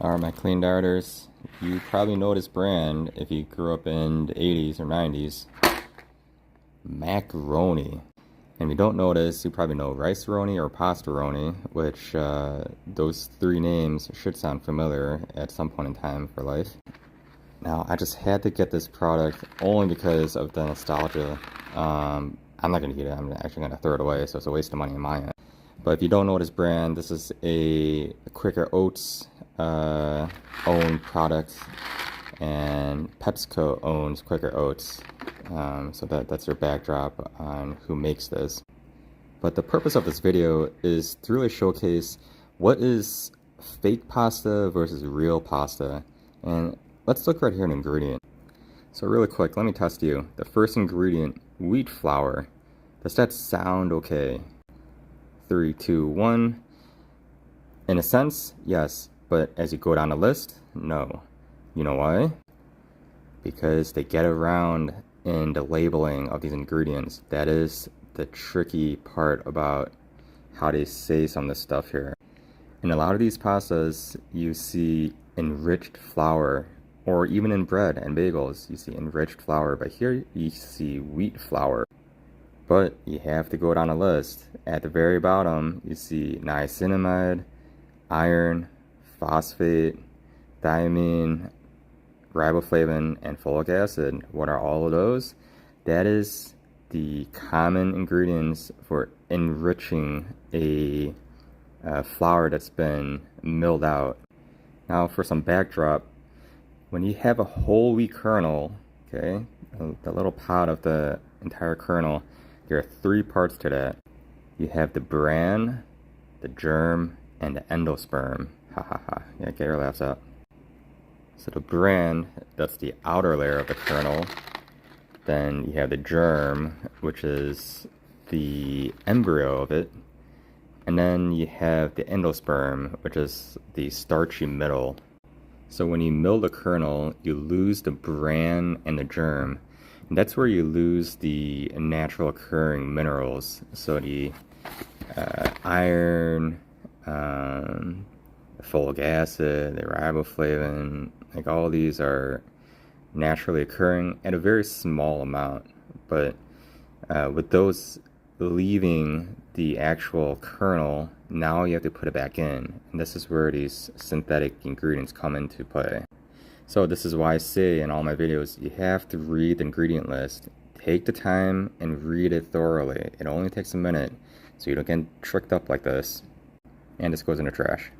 Alright, my clean darters, you probably know this brand if you grew up in the 80s or 90s. Macaroni. And if you don't know this, you probably know rice roni or pasta roni, which those three names should sound familiar at some point in time for life. Now, I just had to get this product only because of the nostalgia. I'm not going to eat it, I'm actually going to throw it away, so it's a waste of money in my end. But if you don't know this brand, this is a Quaker Oats owned product, and PepsiCo owns Quaker Oats. So that's your backdrop on who makes this. But the purpose of this video is to really showcase what is fake pasta versus real pasta. And let's look right here at an ingredient. So really quick, let me test you. The first ingredient, wheat flour. Does that sound okay? 3, 2, 1. In a sense, yes. But as you go down the list, no. You know why? Because they get around in the labeling of these ingredients. That is the tricky part about how they say some of this stuff here. In a lot of these pastas, you see enriched flour, or even in bread and bagels, you see enriched flour, but here you see wheat flour. But you have to go down the list. At the very bottom, you see niacinamide, iron, phosphate, thiamine, riboflavin, and folic acid. What are all of those? That is the common ingredients for enriching a flour that's been milled out. Now for some backdrop, when you have a whole wheat kernel, okay, the little pot of the entire kernel, there are 3 parts to that. You have the bran, the germ, and the endosperm. Ha ha ha. Yeah, get your laughs out. So the bran, that's the outer layer of the kernel. Then you have the germ, which is the embryo of it. And then you have the endosperm, which is the starchy middle. So when you mill the kernel, you lose the bran and the germ. And that's where you lose the natural occurring minerals. So the iron, the folic acid, the riboflavin, like all these are naturally occurring at a very small amount. But with those leaving the actual kernel, now you have to put it back in. And this is where these synthetic ingredients come into play. So this is why I say in all my videos, you have to read the ingredient list. Take the time and read it thoroughly. It only takes a minute, so you don't get tricked up like this. And this goes in the trash.